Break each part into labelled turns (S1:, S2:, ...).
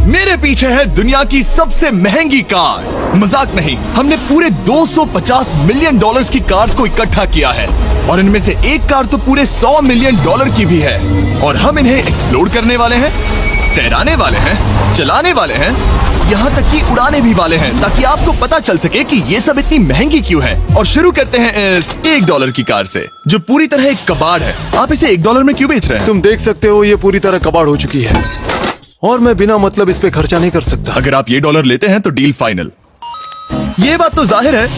S1: मेरे पीछे है दुनिया की सबसे महंगी कार्स। मजाक नहीं, हमने पूरे 250 मिलियन डॉलर्स की कार्स को इकट्ठा किया है और इनमें से एक कार तो पूरे 100 मिलियन डॉलर की भी है। और हम इन्हें एक्सप्लोर करने वाले हैं, तैराने वाले हैं, चलाने वाले हैं, यहाँ तक कि उड़ाने भी वाले हैं, ताकि आपको पता चल सके कि ये सब इतनी महंगी क्यों है। और शुरू करते हैं इस $1 की कार से, जो पूरी तरह एक कबाड़ है। आप इसे $1 में क्यों बेच रहे हैं?
S2: तुम देख सकते हो ये पूरी तरह कबाड़ हो चुकी है और मैं बिना मतलब इस पे खर्चा नहीं कर सकता।
S1: अगर आप ये $1 लेते हैं तो डील फाइनल। ये बात तो जाहिर है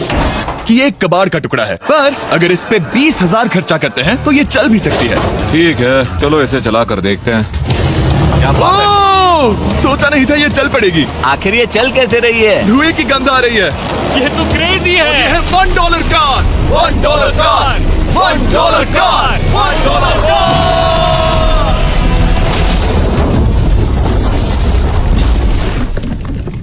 S1: कि ये एक कबाड़ का टुकड़ा है, पर अगर इस पे 20,000 खर्चा करते हैं तो ये चल भी सकती है।
S2: ठीक है, चलो इसे चला कर देखते हैं।
S1: सोचा नहीं था ये चल पड़ेगी।
S3: आखिर ये चल कैसे रही है?
S1: धुएं की गंध आ रही है।
S3: ये तो क्रेजी है।
S1: ये है $1 कार, $1 कार, $1 कार, $1 कार।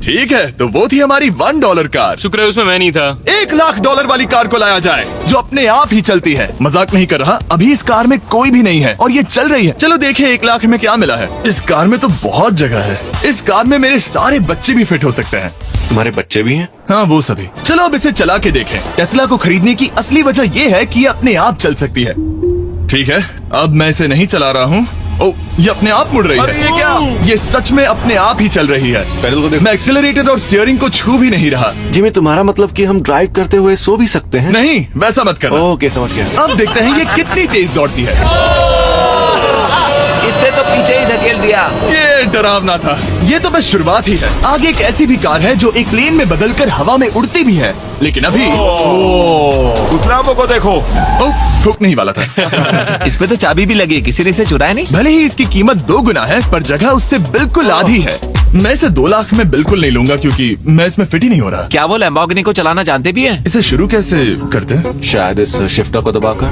S1: ठीक है, तो वो थी हमारी $1 कार।
S4: शुक्र है उसमें मैं नहीं था।
S1: $1,00,000 वाली कार को लाया जाए जो अपने आप ही चलती है। मजाक नहीं कर रहा, अभी इस कार में कोई भी नहीं है और ये चल रही है। चलो देखें 1 लाख में क्या मिला है। इस कार में तो बहुत जगह है। इस कार में मेरे सारे बच्चे भी फिट हो सकते हैं।
S2: तुम्हारे बच्चे भी हैं?
S1: हाँ, वो सभी। चलो अब इसे चला के देखें। टेस्ला को खरीदने की असली वजह ये है कि ये अपने आप चल सकती है। ठीक है, अब मैं इसे नहीं चला रहा हूँ। ओ, ये अपने आप मुड़ रही है।
S3: ये क्या?
S1: ये सच में अपने आप ही चल रही है।
S2: पैडल को देखो।
S1: मैं एक्सेलरेटर और स्टीयरिंग को छू भी नहीं रहा।
S2: जिमी, तुम्हारा मतलब कि हम ड्राइव करते हुए सो भी सकते हैं?
S1: नहीं, वैसा मत करना।
S2: ओके, समझ गया।
S1: अब देखते हैं ये कितनी तेज दौड़ती है।
S3: इसने तो पीछे ही धकेल दिया।
S1: ये डरावना था। ये तो बस शुरुआत ही है। आगे एक ऐसी भी कार है जो एक प्लेन में बदलकर हवा में उड़ती भी है, लेकिन अभी
S4: उस लाभों को देखो।
S1: ठोक नहीं वाला था।
S3: इस पे तो चाबी भी लगी है, किसी ने इसे चुराया नहीं।
S1: भले ही इसकी कीमत 2 गुना है, पर जगह उससे बिल्कुल आधी है। मैं इसे 2 लाख में बिल्कुल नहीं लूंगा क्योंकि मैं इसमें फिट ही नहीं हो रहा।
S3: क्या वो लैम्बोर्गिनी को चलाना जानते भी हैं?
S1: इसे शुरू कैसे करते हैं?
S2: शायद इस शिफ्टर को दबाकर।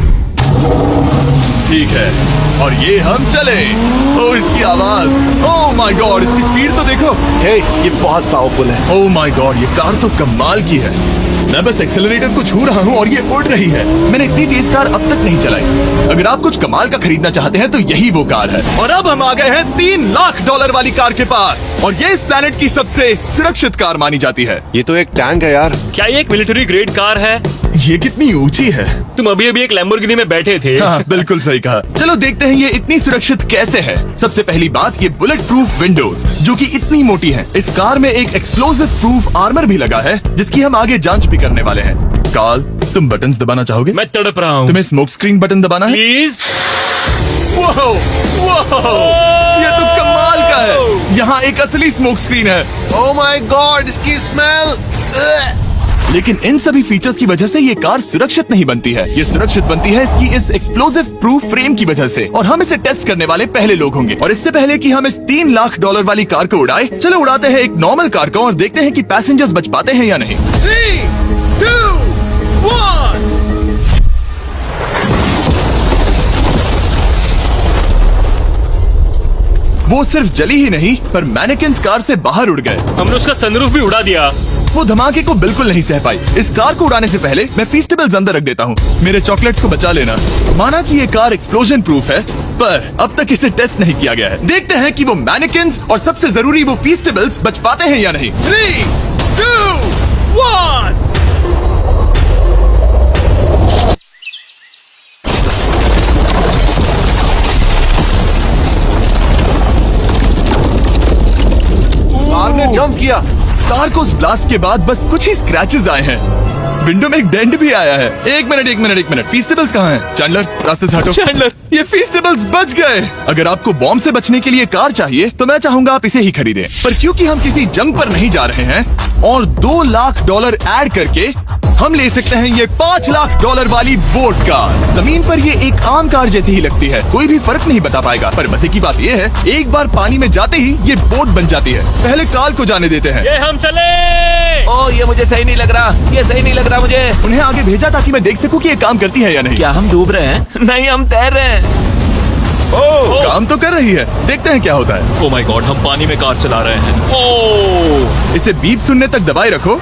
S1: ठीक है, और ये हम चले। ओ, इसकी आवाज, ओह माय गॉड, इसकी स्पीड तो देखो।
S2: हे, ये बहुत पावरफुल है।
S1: ओह माय गॉड, ये कार तो कमाल की है। मैं बस एक्सेलरेटर को छू रहा हूँ और ये उड़ रही है। मैंने इतनी तेज कार अब तक नहीं चलाई। अगर आप कुछ कमाल का खरीदना चाहते हैं तो यही वो कार है। और अब हम आ गए हैं $3,00,000 वाली कार के पास, और ये इस प्लेनेट की सबसे सुरक्षित कार मानी जाती है।
S2: ये तो एक टैंक है यार।
S4: क्या ये एक मिलिट्री ग्रेड कार है?
S1: ये कितनी ऊंची है।
S4: तुम अभी अभी एक लैम्बोर्गिनी में बैठे थे।
S1: हाँ, बिल्कुल सही कहा। चलो देखते हैं ये इतनी सुरक्षित कैसे है। सबसे पहली बात, ये बुलेट प्रूफ विंडोज जो कि इतनी मोटी है। इस कार में एक एक्सप्लोसिव प्रूफ आर्मर भी लगा है, जिसकी हम आगे जांच भी करने वाले हैं। कार्ल, तुम बटन्स दबाना चाहोगे?
S4: मैं तड़प रहा हूँ।
S1: तुम्हें स्मोक स्क्रीन बटन दबाना है?
S4: प्लीज।
S1: वाओ, वाओ, ये तो कमाल का है। यहाँ एक असली स्मोक स्क्रीन है।
S2: ओह माय गॉड, इसकी स्मेल।
S1: लेकिन इन सभी फीचर्स की वजह से ये कार सुरक्षित नहीं बनती है। ये सुरक्षित बनती है इसकी इस एक्सप्लोसिव प्रूफ फ्रेम की वजह से, और हम इसे टेस्ट करने वाले पहले लोग होंगे। और इससे पहले कि हम इस $3,00,000 वाली कार को उड़ाए, चलो उड़ाते हैं एक नॉर्मल कार को और देखते हैं कि पैसेंजर्स बच पाते हैं या नहीं। 3, 2, 1। वो सिर्फ जली ही नहीं, पर मैनेकिन्स कार से बाहर उड़ गए।
S4: हमने उसका सनरूफ भी उड़ा दिया।
S1: वो धमाके को बिल्कुल नहीं सह पाई। इस कार को उड़ाने से पहले मैं फीस्टेबल्स अंदर रख देता हूँ। मेरे चॉकलेट्स को बचा लेना। माना कि ये कार एक्सप्लोजन प्रूफ है, पर अब तक इसे टेस्ट नहीं किया गया है। देखते हैं कि वो मैनेकिन्स और सबसे जरूरी वो फीस्टेबल्स बच पाते हैं या नहीं। 3, 2, 1।
S2: कार ने जंप किया।
S1: कार को उस ब्लास्ट के बाद बस कुछ ही स्क्रैचेस आए हैं। विंडो में एक डेंट भी आया है। एक मिनट, फीस्टेबल्स कहाँ हैं? चैंडलर, रास्ते से हटो। चैंडलर, ये फीस्टेबल्स बच गए। अगर आपको बॉम्ब से बचने के लिए कार चाहिए तो मैं चाहूंगा आप इसे ही खरीदें। पर क्योंकि हम किसी जंग पर नहीं जा रहे हैं और $2,00,000 ऐड करके हम ले सकते हैं ये $5,00,000 वाली बोट कार। जमीन पर ये एक आम कार जैसी ही लगती है, कोई भी फर्क नहीं बता पाएगा। पर मजे की बात ये है, एक बार पानी में जाते ही ये बोट बन जाती है। पहले कार्ल को जाने देते हैं।
S4: ये हम चले।
S3: ओ, ये मुझे सही नहीं लग रहा। ये सही नहीं लग रहा मुझे।
S1: उन्हें आगे भेजा ताकि मैं देख सकूं कि ये काम करती है या नहीं।
S3: क्या हम डूब रहे हैं? नहीं, हम तैर रहे हैं।
S1: काम तो कर रही है। देखते हैं क्या होता है।
S4: ओ माय गॉड, हम पानी में कार चला रहे हैं। ओह,
S1: इसे बीप सुनने तक दबाए रखो।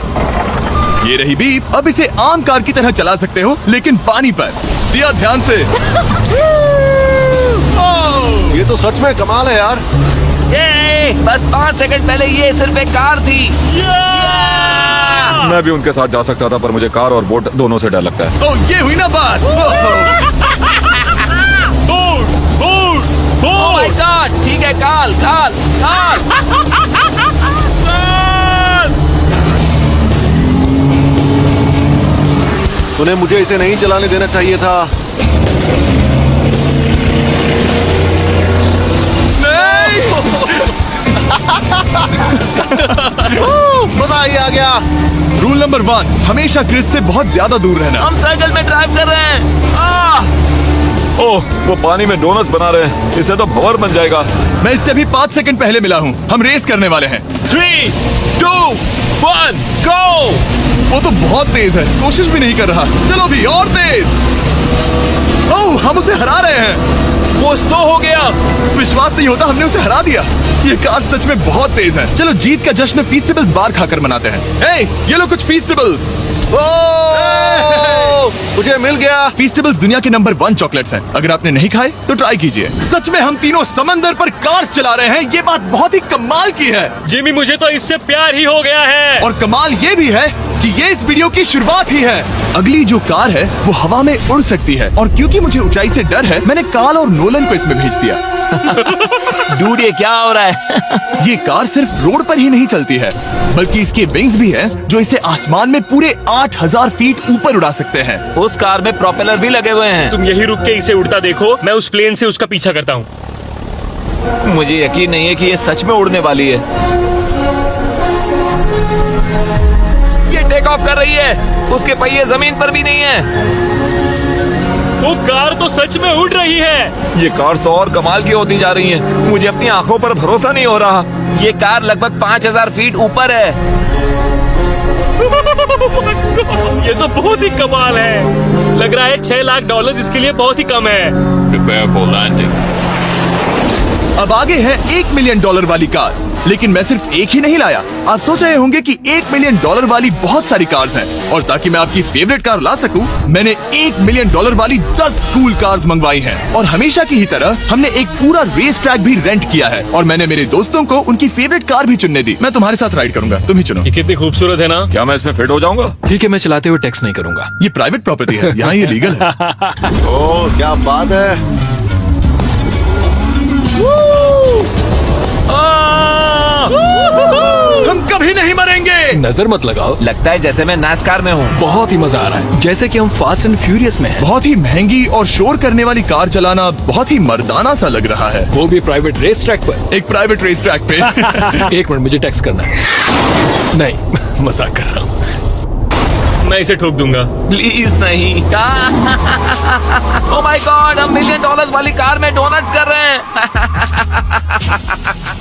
S1: ये रही बीप। अब इसे आम कार की तरह चला सकते हो, लेकिन पानी पर। दिया ध्यान से।
S2: ये तो सच में कमाल है यार।
S4: ये
S3: बस 5 सेकंड पहले ये सिर्फ एक कार थी।
S2: मैं भी उनके साथ जा सकता था, पर मुझे कार और बोट दोनों से डर लगता है।
S1: ओ ये हुई ना बात।
S3: ओह माय गॉड, ठीक है, काल काल काल।
S5: उन्हें मुझे इसे नहीं चलाने देना चाहिए था। मजा ही आ गया।
S1: रूल नंबर 1, हमेशा क्रिस से बहुत ज्यादा दूर रहना।
S3: हम सर्कल में ड्राइव कर रहे हैं।
S2: ओह, वो पानी में डोनट्स बना रहे हैं। इससे तो भंवर बन जाएगा।
S1: मैं इससे अभी 5 सेकंड पहले मिला हूँ। हम रेस करने वाले हैं।
S3: 3, 2, 1, गो।
S1: वो तो बहुत तेज है, कोशिश भी नहीं कर रहा। चलो भी और तेज। ओह, हम उसे हरा रहे हैं।
S3: वो स्लो हो गया।
S1: विश्वास नहीं होता, हमने उसे हरा दिया। ये कार सच में बहुत तेज है। चलो जीत का जश्न फीस्टेबल्स बार खाकर मनाते हैं। ये लो कुछ फीस्टेबल्स।
S5: मुझे मिल गया।
S1: फीस्टेबल्स दुनिया के नंबर 1 चॉकलेट्स हैं। अगर आपने नहीं खाए तो ट्राई कीजिए। सच में हम तीनों समंदर पर कार चला रहे हैं। ये बात बहुत ही कमाल की है।
S4: जिमी, मुझे तो इससे प्यार ही हो गया है।
S1: और कमाल ये भी है कि ये इस वीडियो की शुरुआत ही है। अगली जो कार है वो हवा में उड़ सकती है, और क्योंकि मुझे ऊंचाई से डर है, मैंने काल और नोलन को इसमें भेज दिया।
S3: डूड, ये क्या हो रहा है?
S1: ये कार सिर्फ रोड पर ही नहीं चलती है, बल्कि इसके विंग्स भी हैं जो इसे आसमान में पूरे 8000 फीट ऊपर उड़ा सकते हैं।
S3: उस कार में प्रोपेलर भी लगे हुए हैं।
S4: तुम यही रुक के इसे उड़ता देखो, मैं उस प्लेन से उसका पीछा करता हूँ।
S3: मुझे यकीन नहीं है कि ये सच में उड़ने वाली है। ये टेक ऑफ कर रही है। उसके पहिए जमीन पर भी नहीं है।
S4: वो कार तो सच में उड़ रही है।
S2: ये कार तो और कमाल की होती जा रही है। मुझे अपनी आंखों पर भरोसा नहीं हो रहा।
S3: ये कार लगभग 5000 फीट ऊपर है।
S4: ये तो बहुत ही कमाल है। लग रहा है $6 लाख इसके लिए बहुत ही कम है।
S6: Prepare for landing.
S1: अब आगे है $1 मिलियन वाली कार, लेकिन मैं सिर्फ एक ही नहीं लाया। आप सोच रहे होंगे कि $1 मिलियन वाली बहुत सारी कार्स हैं, और ताकि मैं आपकी फेवरेट कार ला सकूं, मैंने $1 मिलियन वाली 10 कूल कार्स मंगवाई हैं। और हमेशा की ही तरह हमने एक पूरा रेस ट्रैक भी रेंट किया है, और मैंने मेरे दोस्तों को उनकी फेवरेट कार भी चुनने दी। मैं तुम्हारे साथ राइड करूंगा, तुम ही चुनो।
S4: ये कितनी खूबसूरत है ना।
S2: क्या मैं इसमें फिट हो जाऊंगा? ठीक है, मैं चलाते हुए टेक्स्ट नहीं करूंगा।
S1: ये प्राइवेट प्रॉपर्टी है, यहाँ ये लीगल है।
S5: ओह, क्या बात है।
S1: हम कभी नहीं मरेंगे।
S2: नजर मत लगाओ।
S3: लगता है जैसे मैं नास्कार में हूँ।
S2: बहुत ही मजा आ रहा है, जैसे कि हम फास्ट एंड फ्यूरियस में हैं।
S1: बहुत ही महंगी और शोर करने वाली कार चलाना बहुत ही मर्दाना सा लग रहा है।
S2: वो भी प्राइवेट रेस ट्रैक पर।
S1: एक प्राइवेट रेस ट्रैक पे।
S2: 1 मिनट, मुझे टेक्स्ट करना है। नहीं, मजाक कर रहा हूँ।
S4: मैं इसे ठोक दूंगा।
S3: प्लीज नहीं। ओह माय गॉड, हम $1 मिलियन वाली कार में डोनट्स कर रहे हैं।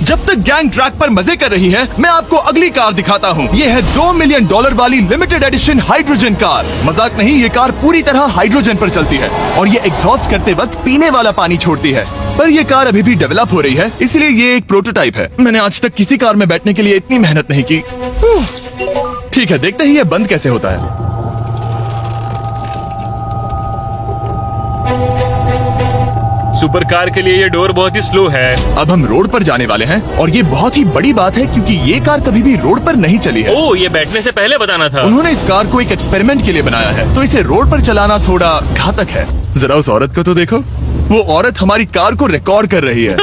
S1: जब तक गैंग ट्रैक पर मजे कर रही है, मैं आपको अगली कार दिखाता हूँ। ये है $2 मिलियन वाली लिमिटेड एडिशन हाइड्रोजन कार। मजाक नहीं, ये कार पूरी तरह हाइड्रोजन पर चलती है, और ये एग्जॉस्ट करते वक्त पीने वाला पानी छोड़ती है। पर ये कार अभी भी डेवलप हो रही है, इसलिए ये एक प्रोटोटाइप है। मैंने आज तक किसी कार में बैठने के लिए इतनी मेहनत नहीं की। ठीक है, देखते ही ये बंद कैसे होता है।
S4: सुपर कार के लिए ये डोर बहुत ही स्लो है।
S1: अब हम रोड पर जाने वाले हैं, और ये बहुत ही बड़ी बात है क्योंकि ये कार कभी भी रोड पर नहीं चली है।
S4: ओह, ये बैठने से पहले बताना था।
S1: उन्होंने इस कार को एक एक्सपेरिमेंट के लिए बनाया है, तो इसे रोड पर चलाना थोड़ा घातक है। जरा उस औरत को तो देखो, वो औरत हमारी कार को रिकॉर्ड कर रही है।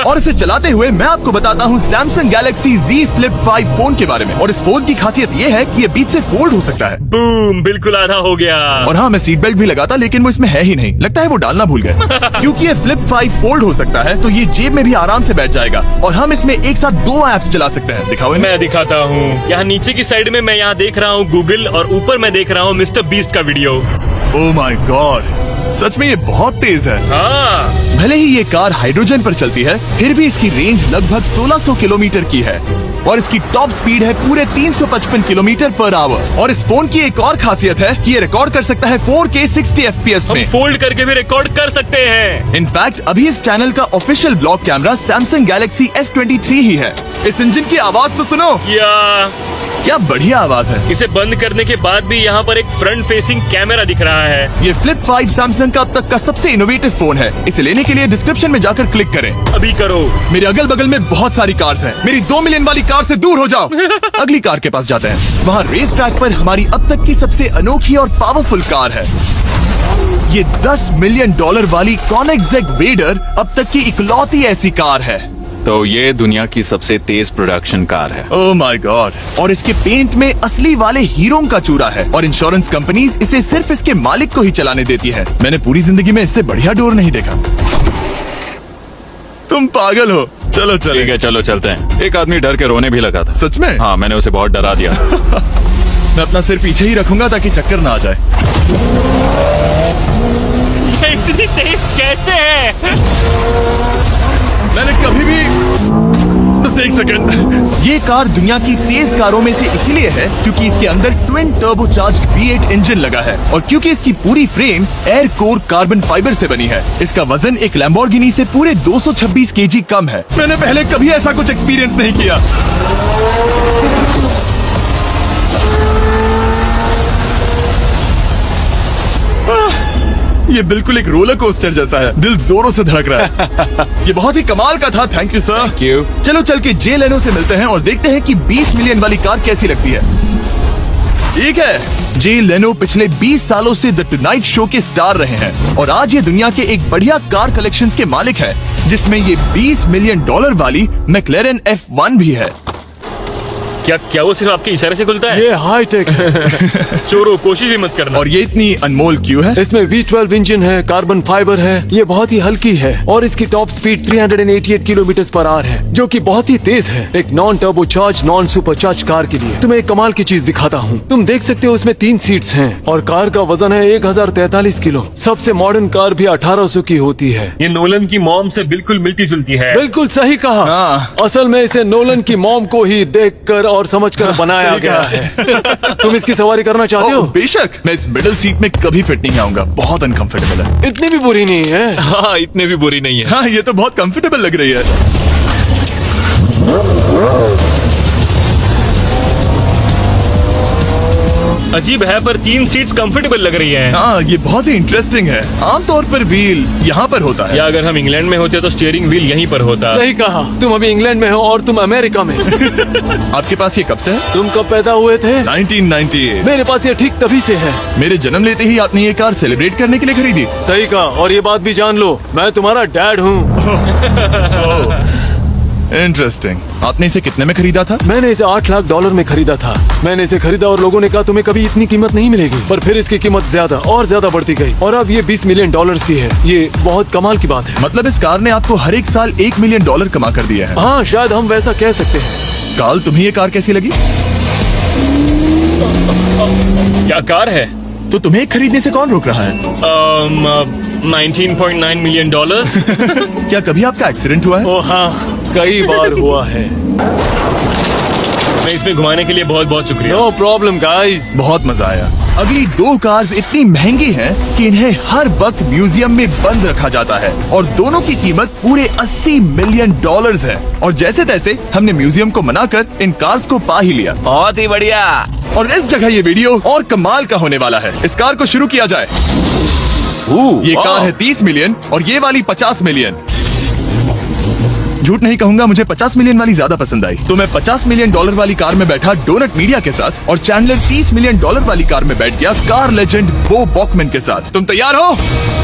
S1: और इसे चलाते हुए मैं आपको बताता हूँ Samsung Galaxy Z Flip 5 phone के बारे में। और इस फोन की खासियत ये है कि ये बीच से फोल्ड हो सकता है।
S4: बूम, बिल्कुल आधा हो गया।
S1: और हाँ, मैं सीट बेल्ट भी लगाता, लेकिन वो इसमें है ही नहीं। लगता है वो डालना भूल गए। क्योंकि ये Flip 5 फोल्ड हो सकता है, तो ये जेब में भी आराम से बैठ जाएगा, और हम इसमें एक साथ 2 ऐप्स चला सकते हैं। दिखाओ इन्हें।
S4: मैं दिखाता हूँ। यहाँ नीचे की साइड में मैं यहाँ देख रहा हूँ गूगल, और ऊपर मैं देख रहा हूँ मिस्टर बीस्ट का वीडियो।
S1: ओह माय गॉड, सच में ये बहुत तेज है।
S4: हाँ,
S1: भले ही ये कार हाइड्रोजन पर चलती है, फिर भी इसकी रेंज लगभग 1600 किलोमीटर की है, और इसकी टॉप स्पीड है पूरे 355 किलोमीटर पर आवर। और इस फोन की एक और खासियत है कि ये रिकॉर्ड कर सकता है 4K 60 FPS
S4: हम
S1: में।
S4: फोल्ड करके भी रिकॉर्ड कर सकते हैं।
S1: इनफैक्ट अभी इस चैनल का official blog camera Samsung Galaxy S23 ही है। इस इंजन की आवाज तो सुनो।
S4: या
S1: क्या बढ़िया आवाज है।
S4: इसे बंद करने के बाद भी यहाँ पर एक फ्रंट फेसिंग कैमरा दिख रहा है।
S1: ये फ्लिप 5 सैमसंग का अब तक का सबसे इनोवेटिव फोन है। इसे लेने के लिए डिस्क्रिप्शन में जाकर क्लिक करें।
S4: अभी करो।
S1: मेरे अगल बगल में बहुत सारी कार्स हैं। मेरी 2 मिलियन वाली कार से दूर हो जाओ। अगली कार के पास जाते हैं। वहाँ रेस ट्रैक पर हमारी अब तक की सबसे अनोखी और पावरफुल कार है। ये $10 मिलियन वाली कॉनिग्सेग वेडर अब तक की इकलौती ऐसी कार है।
S6: तो ये दुनिया की सबसे तेज प्रोडक्शन कार है।
S1: Oh my God. और इसके पेंट में असली वाले हीरों का चूरा है और इंश्योरेंस कंपनीज इसे सिर्फ इसके मालिक को ही चलाने देती है। मैंने पूरी जिंदगी में इससे बढ़िया डोर नहीं देखा। तुम पागल हो। चलो चलो।
S6: ठीक है चलो चलते हैं। एक आदमी डर के रोने भी लगा था।
S1: सच में?
S6: हाँ मैंने उसे बहुत डरा दिया।
S1: मैं अपना सिर पीछे ही रखूंगा ताकि चक्कर ना आ जाए।
S4: ये इतनी तेज कैसे है?
S1: मैंने कभी भी बस एक सेकंड। ये कार दुनिया की तेज कारों में से इसलिए है क्योंकि इसके अंदर ट्विन टर्बोचार्ज्ड V8 इंजन लगा है और क्योंकि इसकी पूरी frame air core carbon fibre से बनी है। इसका वजन एक लैम्बोर्गिनी से पूरे 226 kg कम है। मैंने पहले कभी ऐसा कुछ एक्सपीरियंस नहीं किया। ये बिल्कुल एक रोलर कोस्टर जैसा है। दिल जोरों से धड़क रहा है। ये बहुत ही कमाल का था। Thank you sir.
S6: Thank you.
S1: चलो चल के जे लेनो से मिलते हैं और देखते हैं कि 20 मिलियन वाली कार कैसी लगती है। ठीक है। जे लेनो पिछले 20 सालों से द टुनाइट शो के स्टार रहे हैं और आज ये दुनिया के एक बढ़िया कार कलेक्शंस के मालिक है जिसमें ये $20 मिलियन वाली मैक्लेरन F1 भी है।
S4: क्या वो सिर्फ आपके इशारे से खुलता है?
S2: ये हाई टेक है।
S4: चोरों कोशिश भी मत करना।
S1: और ये इतनी अनमोल क्यों है?
S2: इसमें V12 इंजन है, कार्बन फाइबर है, ये बहुत ही हल्की है और इसकी top speed 388 kilometre per hour है जो कि बहुत ही तेज है एक non turbocharge non supercharge car के लिए। तुम्हें एक कमाल की चीज दिखाता हूँ। तुम देख सकते हो इसमें 3 सीट्स हैं और कार का वजन है 1043 किलो। सबसे मॉडर्न कार भी 1800 की होती है।
S4: ये नोलन की मॉम से बिल्कुल मिलती जुलती है।
S2: बिल्कुल सही कहा।
S1: हाँ।
S2: असल में इसे नोलन की मॉम को ही देखकर और समझकर बनाया
S1: सही
S2: गया
S1: कहा।
S2: है। तुम इसकी सवारी करना चाहते हो?
S1: ओह, बेशक। मैं इस मिडिल सीट में कभी फिट नहीं आऊंगा। बहुत अनकंफर्टेबल है।
S2: इतनी भी बुरी नहीं है।
S4: हाँ इतने भी बुरी नहीं है।
S1: हाँ ये तो बहुत कंफर्टेबल लग रही है।
S4: अजीब है पर 3 सीट्स कंफर्टेबल लग रही हैं।
S1: हाँ ये बहुत ही इंटरेस्टिंग है। आमतौर पर व्हील यहाँ पर होता है।
S4: या अगर हम इंग्लैंड में होते तो स्टीयरिंग व्हील यहीं पर होता।
S2: सही कहा। तुम अभी इंग्लैंड में हो और तुम अमेरिका में।
S1: आपके पास ये कब से है?
S2: तुम कब पैदा हुए थे?
S1: 1998।
S2: मेरे पास ये ठीक तभी से है।
S1: मेरे जन्म लेते ही आपने ये कार सेलिब्रेट करने के लिए खरीदी।
S2: सही कहा। और ये बात भी जान लो, मैं तुम्हारा डैड हूँ।
S1: इंटरेस्टिंग। आपने इसे कितने में खरीदा था?
S2: मैंने इसे $8 लाख में खरीदा था। मैंने इसे खरीदा और लोगों ने कहा तुम्हें कभी इतनी कीमत नहीं मिलेगी, पर फिर इसकी कीमत ज्यादा और ज्यादा बढ़ती गई और अब ये $20 मिलियन की है। ये बहुत कमाल की बात है।
S1: मतलब इस कार ने आपको हर एक साल $1 मिलियन कमा कर दिया है।
S2: हाँ शायद हम वैसा कह सकते हैं।
S1: काल तुम्हें ये कार कैसी लगी?
S4: क्या कार है?
S1: तो तुम्हें खरीदने से कौन रोक रहा है?
S4: 19.9 मिलियन डॉलर्स।
S1: क्या कभी आपका एक्सीडेंट हुआ है?
S2: ओ हाँ, कई बार हुआ है।
S4: मैं इसमें घुमाने के लिए बहुत बहुत शुक्रिया।
S2: No problem guys.
S1: बहुत मजा आया। अगली 2 कार्स इतनी महंगी हैं कि इन्हें हर वक्त म्यूजियम में बंद रखा जाता है और दोनों की कीमत पूरे $80 मिलियन है। और जैसे तैसे हमने म्यूजियम को मनाकर इन कार्स को पा ही लिया।
S3: बहुत ही बढ़िया।
S1: और इस जगह ये वीडियो और कमाल का होने वाला है। इस कार को शुरू किया जाए। ये कार है 30 मिलियन और ये वाली 50 मिलियन। झूठ नहीं कहूंगा, मुझे 50 मिलियन वाली ज्यादा पसंद आई। तो मैं $50 मिलियन वाली कार में बैठा डोनट मीडिया के साथ और चैंडलर $30 मिलियन वाली कार में बैठ गया कार लेजेंड बो बॉकमैन के साथ। तुम तैयार हो?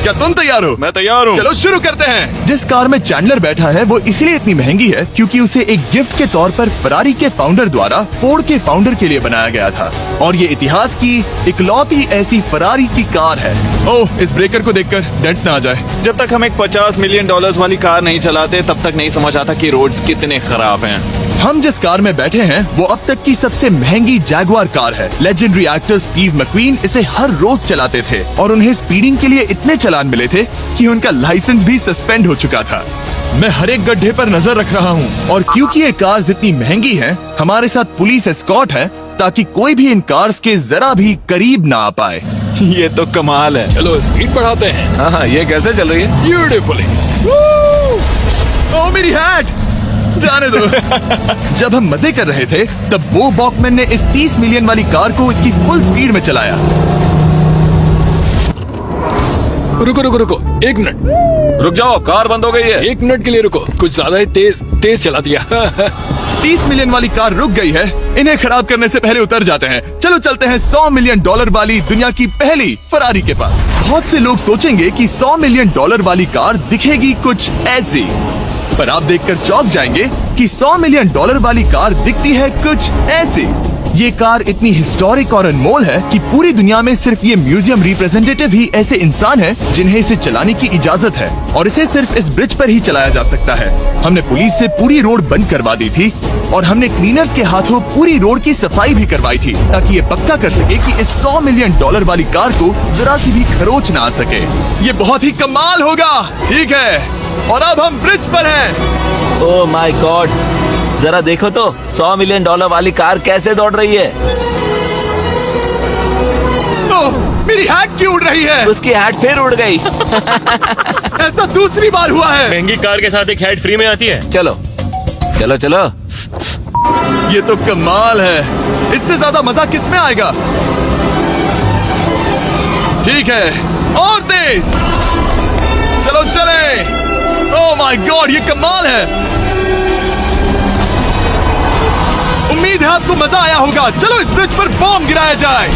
S1: क्या तुम तैयार हो?
S5: मैं तैयार हूँ।
S1: चलो शुरू करते हैं। जिस कार में चैंडलर बैठा है वो इसलिए इतनी महंगी है क्योंकि उसे एक गिफ्ट के तौर पर फरारी के फाउंडर द्वारा फोर्ड के फाउंडर के लिए बनाया गया था और ये इतिहास की इकलौती ऐसी फरारी की कार है। ओह, इस ब्रेकर को देखकर डेंट ना आ जाए।
S6: जब तक हम एक $50 मिलियन वाली कार नहीं चलाते तब तक नहीं समझ आता कि रोड्स कितने खराब हैं।
S1: हम जिस कार में बैठे हैं वो अब तक की सबसे महंगी जैगुआर कार है। लेजेंडरी एक्टर स्टीव मैक्वीन इसे हर रोज चलाते थे और उन्हें स्पीडिंग के लिए इतने चालान मिले थे कि उनका लाइसेंस भी सस्पेंड हो चुका था। मैं हर एक गड्ढे पर नजर रख रहा हूँ और क्योंकि ये कार्स इतनी महंगी हैं, हमारे साथ पुलिस एस्कॉर्ट है ताकि कोई भी इन कार्स के जरा भी करीब ना आ पाए।
S6: ये तो कमाल है।
S2: चलो स्पीड बढ़ाते हैं।
S6: हाँ ये कैसे चल रही है?
S2: ब्यूटीफुली।
S1: ओह मेरी हैट! जाने दो। जब हम मजे कर रहे थे तब बो बॉकमैन ने इस 30 मिलियन वाली कार को इसकी फुल स्पीड में चलाया।
S2: रुको रुको रुको, 1 मिनट।
S6: रुक जाओ, कार बंद हो गई है।
S2: 1 मिनट के लिए रुको, कुछ ज्यादा ही तेज चला दिया।
S1: 30 मिलियन वाली कार रुक गई है। इन्हें खराब करने से पहले उतर जाते हैं। चलो चलते हैं $100 मिलियन वाली दुनिया की पहली फरारी के पास। बहुत से लोग सोचेंगे कि $100 मिलियन वाली कार दिखेगी कुछ ऐसी, पर आप देखकर चौंक जाएंगे कि $100 मिलियन वाली कार दिखती है कुछ ऐसी। ये कार इतनी हिस्टोरिक और अनमोल है कि पूरी दुनिया में सिर्फ ये म्यूजियम रिप्रेजेंटेटिव ही ऐसे इंसान हैं जिन्हें इसे चलाने की इजाजत है, और इसे सिर्फ इस ब्रिज पर ही चलाया जा सकता है। हमने पुलिस से पूरी रोड बंद करवा दी थी और हमने क्लीनर्स के हाथों पूरी रोड की सफाई भी करवाई थी, ताकि ये पक्का कर सके कि इस $100 मिलियन वाली कार को जरा सी भी खरोच ना आ सके। ये बहुत ही कमाल होगा, ठीक है? और अब हम ब्रिज पर हैं।
S3: ओह माय गॉड, जरा देखो तो $100 मिलियन वाली कार कैसे दौड़ रही है।
S1: ओह, मेरी हैट क्यों उड़ रही है?
S3: उसकी हैट फिर उड़ गई।
S1: ऐसा दूसरी बार हुआ है।
S4: महंगी कार के साथ एक हेड फ्री में आती है।
S3: चलो चलो चलो।
S1: ये तो कमाल है। इससे ज्यादा मजा किस में आएगा? ठीक है, और तेज। चलो चले। ओह माय गॉड, ये कमाल है। उम्मीद है आपको मजा आया होगा। चलो इस ब्रिज पर बॉम्ब गिराया जाए।